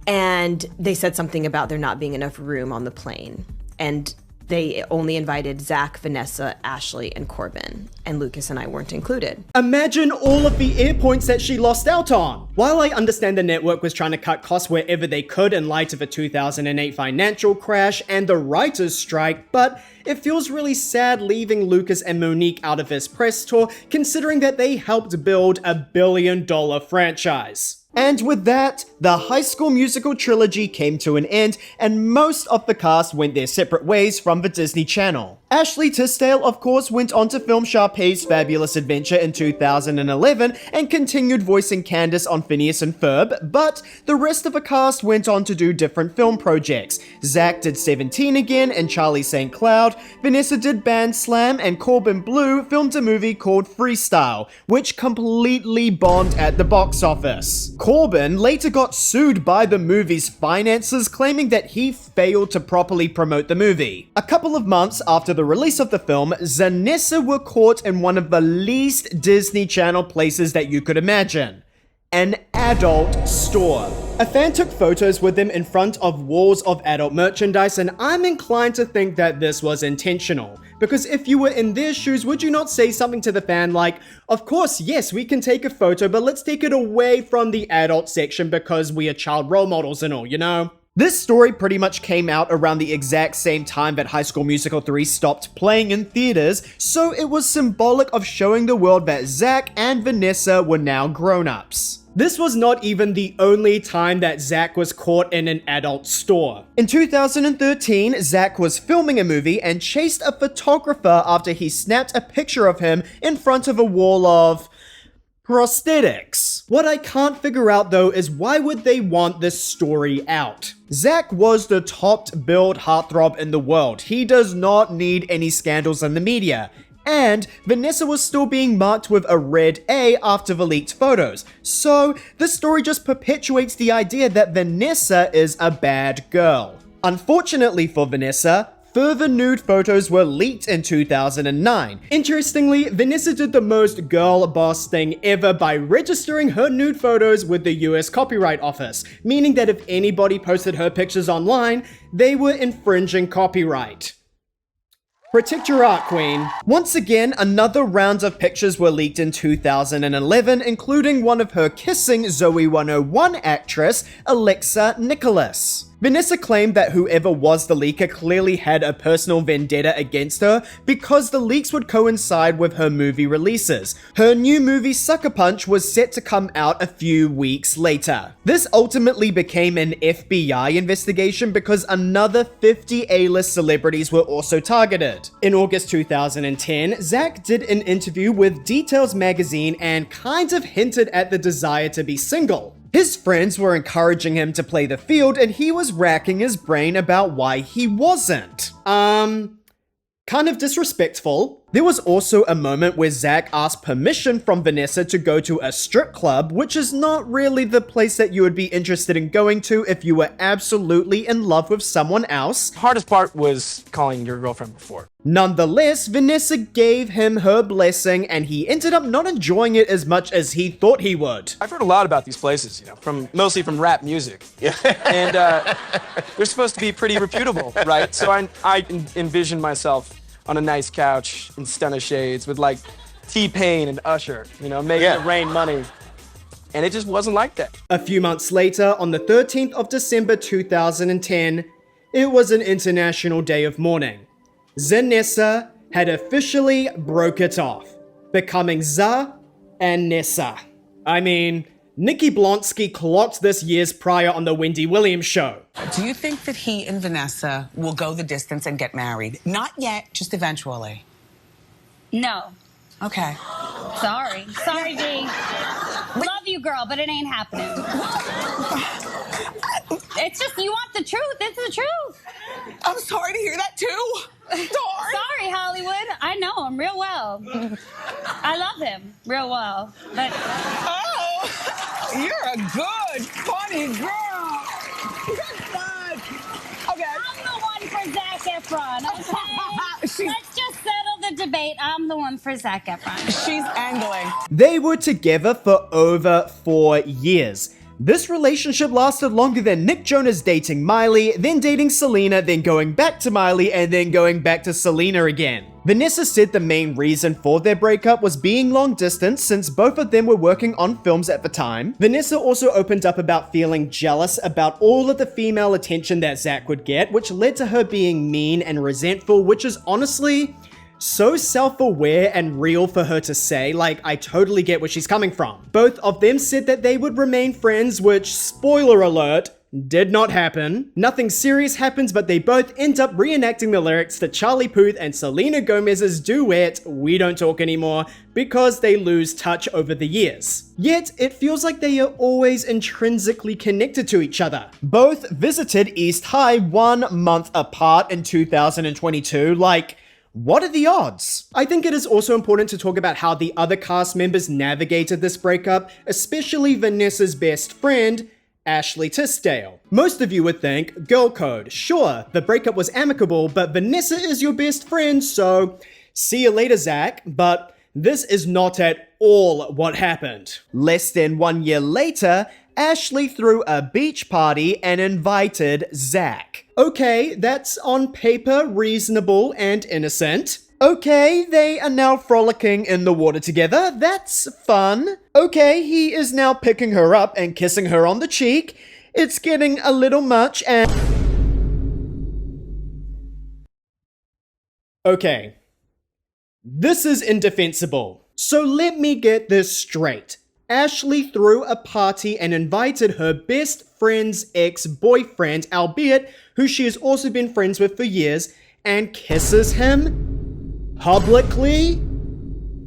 And they said something about there not being enough room on the plane. And they only invited Zach, Vanessa, Ashley, and Corbin, and Lucas and I weren't included. Imagine all of the air points that she lost out on. While I understand the network was trying to cut costs wherever they could in light of the 2008 financial crash and the writers' strike, but it feels really sad leaving Lucas and Monique out of this press tour, considering that they helped build a $1 billion franchise. And with that, the High School Musical trilogy came to an end, and most of the cast went their separate ways from the Disney Channel. Ashley Tisdale, of course, went on to film Sharpay's Fabulous Adventure in 2011 and continued voicing Candace on Phineas and Ferb, but the rest of the cast went on to do different film projects. Zach did 17 again and Charlie St. Cloud, Vanessa did Band Slam, and Corbin Bleu filmed a movie called Freestyle, which completely bombed at the box office. Corbin later got sued by the movie's finances, claiming that he failed to properly promote the movie. A couple of months after the release of the film, Zanessa were caught in one of the least Disney Channel places that you could imagine. An adult store. A fan took photos with them in front of walls of adult merchandise, and I'm inclined to think that this was intentional. Because if you were in their shoes, would you not say something to the fan like, of course, yes, we can take a photo, but let's take it away from the adult section because we are child role models and all, you know? This story pretty much came out around the exact same time that High School Musical 3 stopped playing in theaters, so it was symbolic of showing the world that Zach and Vanessa were now grown-ups. This was not even the only time that Zach was caught in an adult store. In 2013, Zach was filming a movie and chased a photographer after he snapped a picture of him in front of a wall of prosthetics. What I can't figure out though is why would they want this story out? Zach was the top-billed heartthrob in the world. He does not need any scandals in the media. And Vanessa was still being marked with a red A after the leaked photos. So this story just perpetuates the idea that Vanessa is a bad girl. Unfortunately for Vanessa, further nude photos were leaked in 2009. Interestingly, Vanessa did the most girl boss thing ever by registering her nude photos with the US Copyright Office, meaning that if anybody posted her pictures online, they were infringing copyright. Protect your art, queen. Once again, another round of pictures were leaked in 2011, including one of her kissing Zoe 101 actress, Alexa Nicholas. Vanessa claimed that whoever was the leaker clearly had a personal vendetta against her because the leaks would coincide with her movie releases. Her new movie Sucker Punch was set to come out a few weeks later. This ultimately became an FBI investigation because another 50 A-list celebrities were also targeted. In August 2010, Zach did an interview with Details magazine and kind of hinted at the desire to be single. His friends were encouraging him to play the field, and he was racking his brain about why he wasn't. Kind of disrespectful. There was also a moment where Zach asked permission from Vanessa to go to a strip club, which is not really the place that you would be interested in going to if you were absolutely in love with someone else. Hardest part was calling your girlfriend before. Nonetheless, Vanessa gave him her blessing, and he ended up not enjoying it as much as he thought he would. I've heard a lot about these places, mostly from rap music. And they're supposed to be pretty reputable, right? So I envisioned myself on a nice couch in stunner shades with like T-Pain and Usher, making it rain money. And it just wasn't like that. A few months later, on the 13th of December 2010, it was an International Day of Mourning. Zanessa had officially broke it off, becoming Za and Nessa. I mean, Nikki Blonsky clocked this years prior on the Wendy Williams show. Do you think that he and Vanessa will go the distance and get married? Not yet, just eventually. No. Okay. Sorry, D. Love you, girl, but it ain't happening. It's just, you want the truth. It's the truth. I'm sorry to hear that, too. Sorry, Hollywood. I know him real well. I love him real well, but... Oh, you're a good, funny girl. Good fun. Okay. I'm the one for Zac Efron, okay? Let's just settle the debate. I'm the one for Zac Efron. She's angling. They were together for over 4 years. This relationship lasted longer than Nick Jonas dating Miley, then dating Selena, then going back to Miley, and then going back to Selena again. Vanessa said the main reason for their breakup was being long distance since both of them were working on films at the time. Vanessa also opened up about feeling jealous about all of the female attention that Zach would get, which led to her being mean and resentful, which is honestly So self-aware and real for her to say, like, I totally get where she's coming from. Both of them said that they would remain friends, which, spoiler alert, did not happen. Nothing serious happens, but they both end up reenacting the lyrics to Charlie Puth and Selena Gomez's duet, We Don't Talk Anymore, because they lose touch over the years. Yet, it feels like they are always intrinsically connected to each other. Both visited East High 1 month apart in 2022, like, what are the odds? I think it is also important to talk about how the other cast members navigated this breakup, especially Vanessa's best friend, Ashley Tisdale. Most of you would think, girl code, sure, the breakup was amicable, but Vanessa is your best friend, so see you later, Zach. But this is not at all what happened. Less than 1 year later, Ashley threw a beach party and invited Zach. Okay, that's on paper reasonable and innocent. Okay, they are now frolicking in the water together. That's fun. Okay, he is now picking her up and kissing her on the cheek. It's getting a little much and... Okay. This is indefensible. So let me get this straight. Ashley threw a party and invited her best friend's ex-boyfriend, albeit who she has also been friends with for years, and kisses him publicly?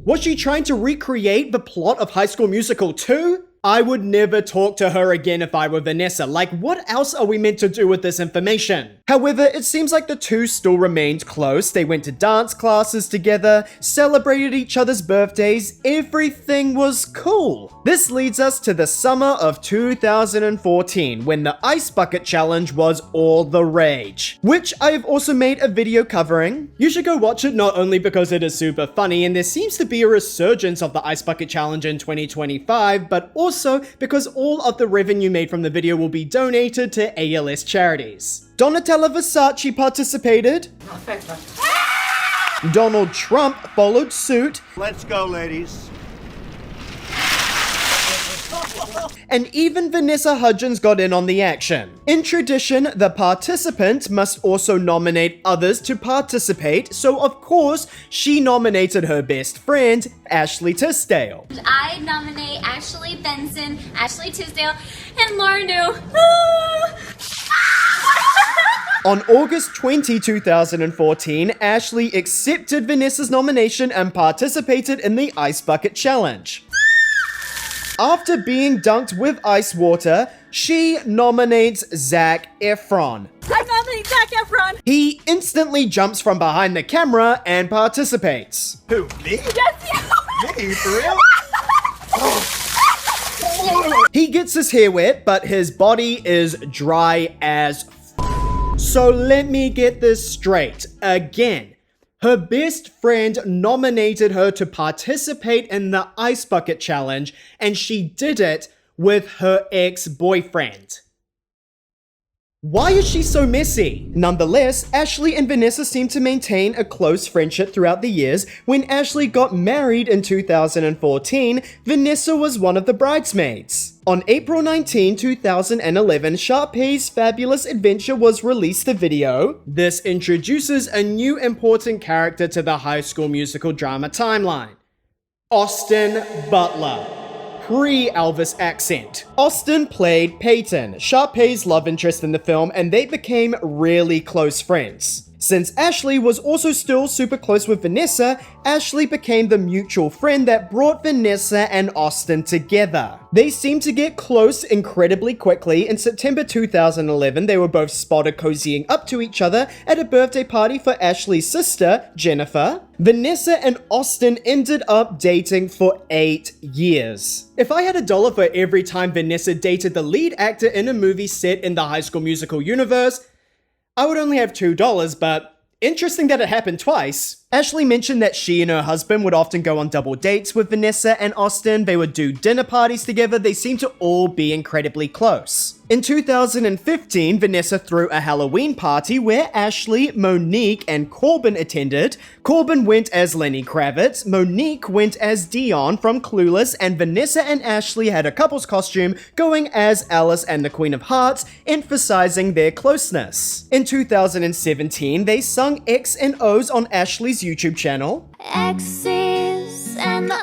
Was she trying to recreate the plot of High School Musical 2? I would never talk to her again if I were Vanessa. Like, what else are we meant to do with this information? However, it seems like the two still remained close. They went to dance classes together, celebrated each other's birthdays, everything was cool. This leads us to the summer of 2014, when the Ice Bucket Challenge was all the rage, which I have also made a video covering. You should go watch it, not only because it is super funny and there seems to be a resurgence of the Ice Bucket Challenge in 2025, but also because all of the revenue made from the video will be donated to ALS charities. Donatella Versace participated. Donald Trump followed suit. Let's go, ladies. And even Vanessa Hudgens got in on the action. In tradition, the participant must also nominate others to participate, so of course, she nominated her best friend, Ashley Tisdale. I nominate Ashley Benson, Ashley Tisdale, and Lauren New. On August 20, 2014, Ashley accepted Vanessa's nomination and participated in the Ice Bucket Challenge. After being dunked with ice water, she nominates Zac Efron. I nominate Zac Efron. He instantly jumps from behind the camera and participates. Who, me? Yes, you. Me, for real? He gets his hair wet, but his body is dry as So let me get this straight. Again, her best friend nominated her to participate in the Ice Bucket Challenge, and she did it with her ex-boyfriend. Why is she so messy? Nonetheless, Ashley and Vanessa seem to maintain a close friendship throughout the years. When Ashley got married in 2014, Vanessa was one of the bridesmaids. On April 19, 2011, Sharpay's Fabulous Adventure was released the video. This introduces a new important character to the High School Musical drama timeline. Austin Butler. Pre-Elvis accent. Austin played Peyton, Sharpay's love interest in the film, and they became really close friends. Since Ashley was also still super close with Vanessa, Ashley became the mutual friend that brought Vanessa and Austin together. They seemed to get close incredibly quickly. In September 2011, they were both spotted cozying up to each other at a birthday party for Ashley's sister, Jennifer. Vanessa and Austin ended up dating for 8 years. If I had $1 for every time Vanessa dated the lead actor in a movie set in the High School Musical universe, I would only have $2, but interesting that it happened twice. Ashley mentioned that she and her husband would often go on double dates with Vanessa and Austin. They would do dinner parties together. They seemed to all be incredibly close. In 2015, Vanessa threw a Halloween party where Ashley, Monique, and Corbin attended. Corbin went as Lenny Kravitz, Monique went as Dion from Clueless, and Vanessa and Ashley had a couple's costume going as Alice and the Queen of Hearts, emphasizing their closeness. In 2017, they sung X and O's on Ashley's Ashley's YouTube channel. X's and the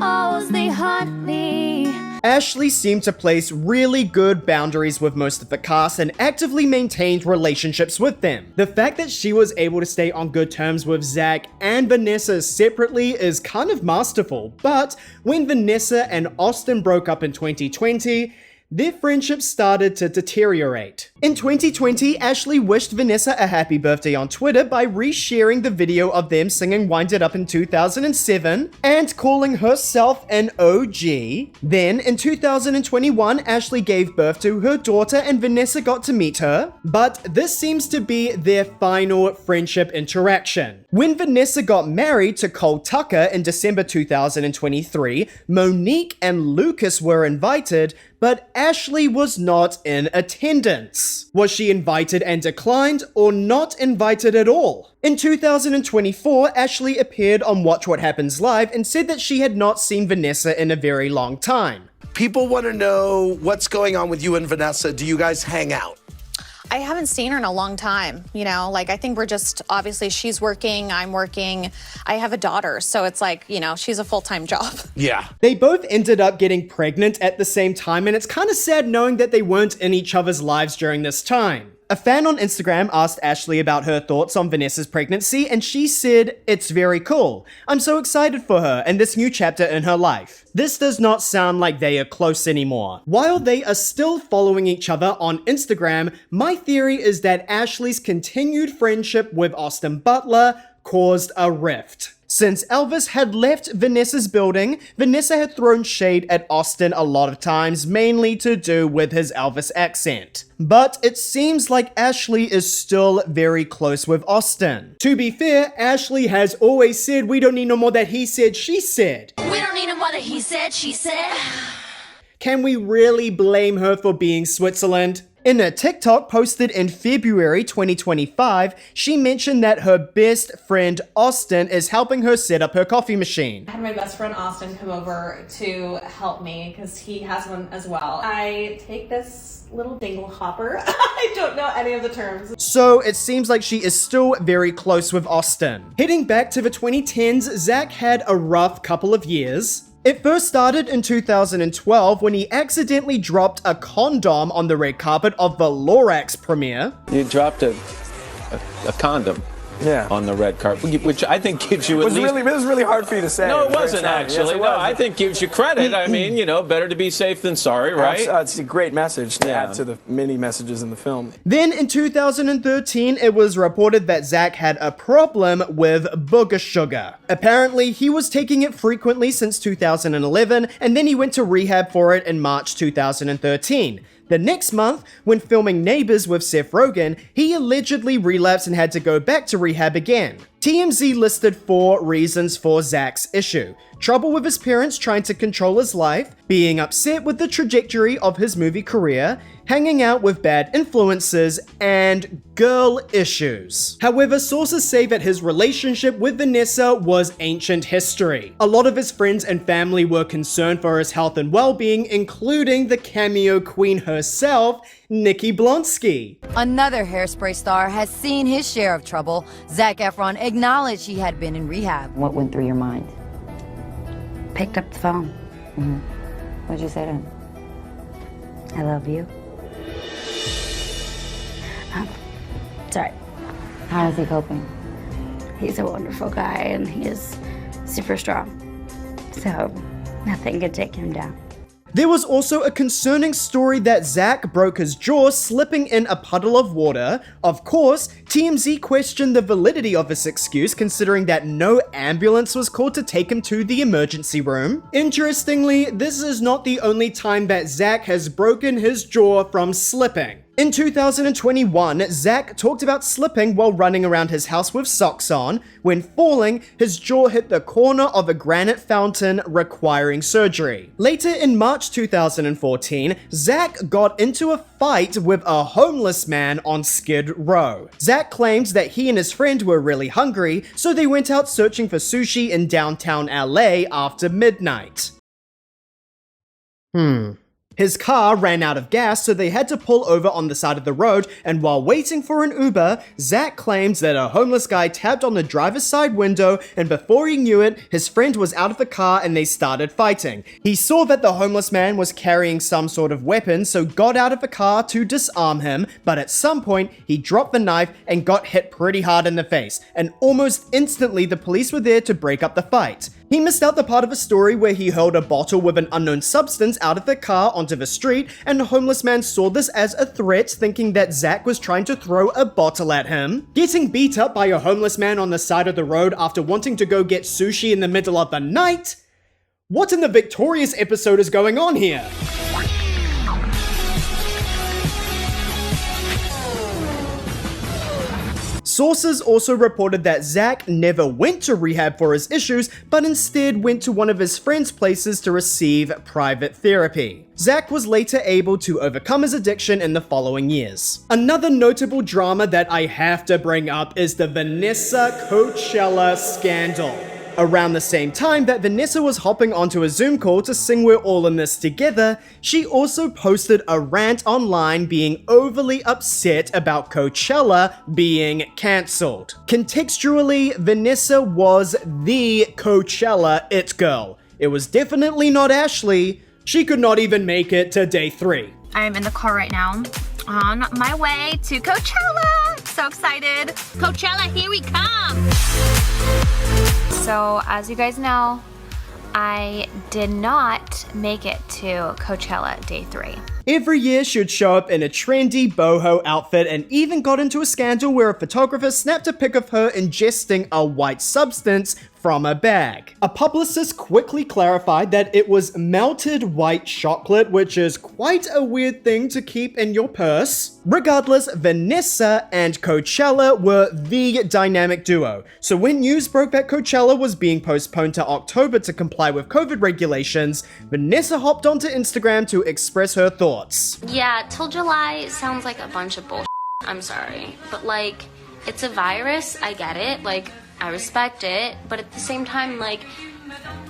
O's, they haunt me. Ashley seemed to place really good boundaries with most of the cast and actively maintained relationships with them. The fact that she was able to stay on good terms with Zach and Vanessa separately is kind of masterful, but when Vanessa and Austin broke up in 2020, their friendship started to deteriorate. In 2020, Ashley wished Vanessa a happy birthday on Twitter by resharing the video of them singing Wind It Up in 2007 and calling herself an OG. Then, in 2021, Ashley gave birth to her daughter and Vanessa got to meet her, but this seems to be their final friendship interaction. When Vanessa got married to Cole Tucker in December 2023, Monique and Lucas were invited, but Ashley was not in attendance. Was she invited and declined, or not invited at all? In 2024, Ashley appeared on Watch What Happens Live and said that she had not seen Vanessa in a very long time. People want to know what's going on with you and Vanessa. Do you guys hang out? I haven't seen her in a long time, you know, like I think we're just, obviously she's working, I'm working, I have a daughter, so it's like, you know, she's a full-time job. Yeah. They both ended up getting pregnant at the same time, and it's kind of sad knowing that they weren't in each other's lives during this time. A fan on Instagram asked Ashley about her thoughts on Vanessa's pregnancy, and she said, "It's very cool. I'm so excited for her and this new chapter in her life. This does not sound like they are close anymore." While they are still following each other on Instagram, my theory is that Ashley's continued friendship with Austin Butler caused a rift. Since Elvis had left Vanessa's building, Vanessa had thrown shade at Austin a lot of times, mainly to do with his Elvis accent. But it seems like Ashley is still very close with Austin. To be fair, Ashley has always said we don't need no more that he said, she said. We don't need no more that he said, she said. Can we really blame her for being Switzerland? In a TikTok posted in February 2025, she mentioned that her best friend Austin is helping her set up her coffee machine. I had my best friend Austin come over to help me because he has one as well. I take this little dingle hopper. I don't know any of the terms. So it seems like she is still very close with Austin. Heading back to the 2010s, Zach had a rough couple of years. It first started in 2012 when he accidentally dropped a condom on the red carpet of the Lorax premiere. You dropped a condom on the red carpet, which I think gives you it was really hard for you to say. No, it wasn't actually. Yes, it no, was. I think gives you credit. I mean, you know, better to be safe than sorry, right? It's a great message to add to the many messages in the film. Then in 2013, it was reported that Zach had a problem with booger sugar. Apparently, he was taking it frequently since 2011, and then he went to rehab for it in March 2013. The next month, when filming Neighbors with Seth Rogen, he allegedly relapsed and had to go back to rehab again. TMZ listed 4 reasons for Zach's issue: trouble with his parents trying to control his life, being upset with the trajectory of his movie career, hanging out with bad influences, and girl issues. However, sources say that his relationship with Vanessa was ancient history. A lot of his friends and family were concerned for his health and well-being, including the cameo queen herself, Nikki Blonsky. Another Hairspray star has seen his share of trouble. Zac Efron acknowledged he had been in rehab. What went through your mind? Picked up the phone. What'd you say to him? I love you. Sorry. How is he coping? He's a wonderful guy and he is super strong. So nothing could take him down. There was also a concerning story that Zach broke his jaw slipping in a puddle of water. Of course, TMZ questioned the validity of this excuse considering that no ambulance was called to take him to the emergency room. Interestingly, this is not the only time that Zach has broken his jaw from slipping. In 2021, Zach talked about slipping while running around his house with socks on. When falling, his jaw hit the corner of a granite fountain, requiring surgery. Later in March 2014, Zach got into a fight with a homeless man on Skid Row. Zach claims that he and his friend were really hungry, so they went out searching for sushi in downtown LA after midnight. His car ran out of gas, so they had to pull over on the side of the road, and while waiting for an Uber, Zach claims that a homeless guy tapped on the driver's side window, and before he knew it, his friend was out of the car and they started fighting. He saw that the homeless man was carrying some sort of weapon, so got out of the car to disarm him, but at some point, he dropped the knife and got hit pretty hard in the face, and almost instantly the police were there to break up the fight. He missed out the part of a story where he hurled a bottle with an unknown substance out of the car onto the street, and the homeless man saw this as a threat, thinking that Zach was trying to throw a bottle at him. Getting beat up by a homeless man on the side of the road after wanting to go get sushi in the middle of the night? What in the Victorious episode is going on here? Sources also reported that Zach never went to rehab for his issues, but instead went to one of his friend's places to receive private therapy. Zach was later able to overcome his addiction in the following years. Another notable drama that I have to bring up is the Vanessa Coachella scandal. Around the same time that Vanessa was hopping onto a Zoom call to sing We're All in This Together, she also posted a rant online being overly upset about Coachella being cancelled. Contextually, Vanessa was the Coachella it girl. It was definitely not Ashley. She could not even make it to day 3. I'm in the car right now on my way to Coachella. So excited. Coachella, here we come. So, as you guys know, I did not make it to Coachella day 3. Every year she'd show up in a trendy boho outfit and even got into a scandal where a photographer snapped a pic of her ingesting a white substance from a bag. A publicist quickly clarified that it was melted white chocolate, which is quite a weird thing to keep in your purse. Regardless, Vanessa and Coachella were the dynamic duo. So when news broke that Coachella was being postponed to October to comply with COVID regulations, Vanessa hopped onto Instagram to express her thoughts. Yeah, till July sounds like a bunch of bullshit. I'm sorry. But like, it's a virus, I get it. Like, I respect it, but at the same time, like,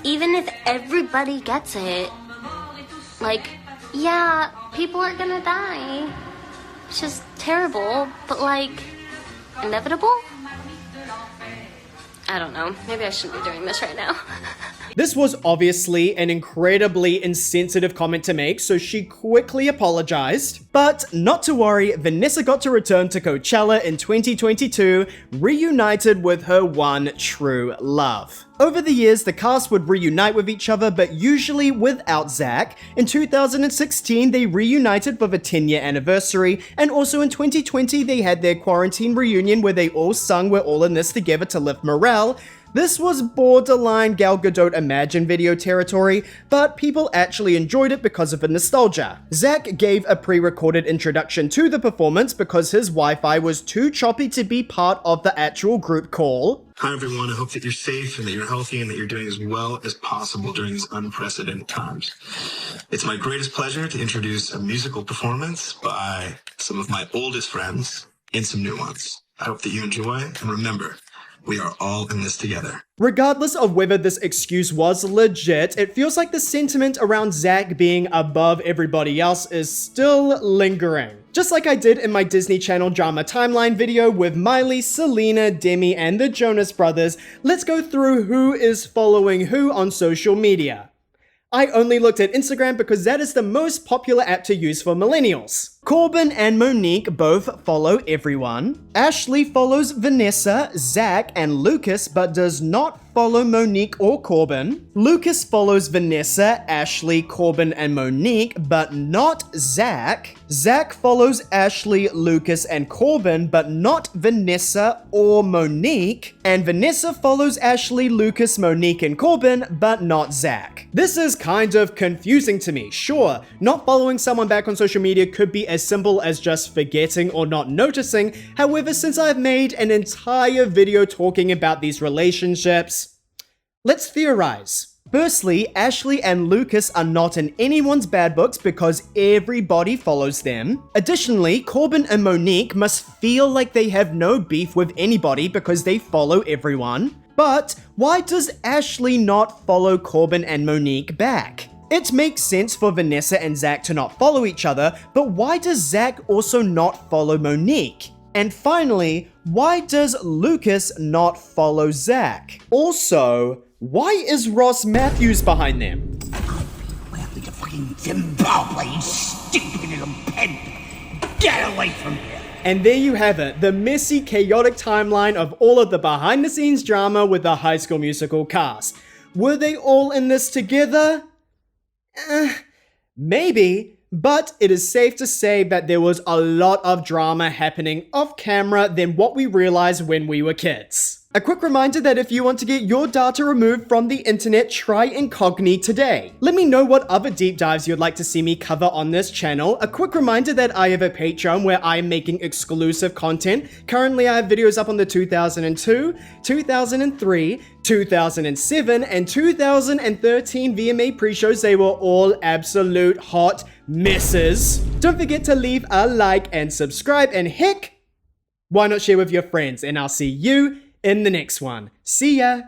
even if everybody gets it, like, yeah, people are gonna die. It's just terrible, but like, inevitable? I don't know. Maybe I shouldn't be doing this right now. This was obviously an incredibly insensitive comment to make, so she quickly apologized. But not to worry, Vanessa got to return to Coachella in 2022, reunited with her one true love. Over the years, the cast would reunite with each other, but usually without Zach. In 2016, they reunited for the 10-year anniversary, and also in 2020, they had their quarantine reunion where they all sung We're All in This Together to lift morale. This was borderline Gal Gadot Imagine video territory, but people actually enjoyed it because of the nostalgia. Zach gave a pre-recorded introduction to the performance because his Wi-Fi was too choppy to be part of the actual group call. Hi everyone, I hope that you're safe and that you're healthy and that you're doing as well as possible during these unprecedented times. It's my greatest pleasure to introduce a musical performance by some of my oldest friends and some new ones. I hope that you enjoy, and remember, we are all in this together. Regardless of whether this excuse was legit, it feels like the sentiment around Zach being above everybody else is still lingering. Just like I did in my Disney Channel drama timeline video with Miley, Selena, Demi, and the Jonas Brothers, let's go through who is following who on social media. I only looked at Instagram because that is the most popular app to use for millennials. Corbin and Monique both follow everyone. Ashley follows Vanessa, Zach, and Lucas, but does not follow Monique or Corbin. Lucas follows Vanessa, Ashley, Corbin, and Monique, but not Zach. Zach follows Ashley, Lucas, and Corbin, but not Vanessa or Monique. And Vanessa follows Ashley, Lucas, Monique, and Corbin, but not Zach. This is kind of confusing to me. Sure, not following someone back on social media could be as simple as just forgetting or not noticing. However, since I've made an entire video talking about these relationships, let's theorize. Firstly, Ashley and Lucas are not in anyone's bad books because everybody follows them. Additionally, Corbin and Monique must feel like they have no beef with anybody because they follow everyone. But why does Ashley not follow Corbin and Monique back? It makes sense for Vanessa and Zach to not follow each other, but why does Zach also not follow Monique? And finally, why does Lucas not follow Zach? Also, why is Ross Matthews behind them? Zimbabwe, you stupid little pimp! Get away from here! And there you have it, the messy, chaotic timeline of all of the behind-the-scenes drama with the High School Musical cast. Were they all in this together? Maybe, but it is safe to say that there was a lot of drama happening off camera than what we realized when we were kids. A quick reminder that if you want to get your data removed from the internet, try Incogni today. Let me know what other deep dives you'd like to see me cover on this channel. A quick reminder that I have a Patreon where I am making exclusive content. Currently I have videos up on the 2002, 2003, 2007, and 2013 VMA pre-shows. They were all absolute hot messes. Don't forget to leave a like and subscribe, and heck, why not share with your friends? And I'll see you in the next one. See ya!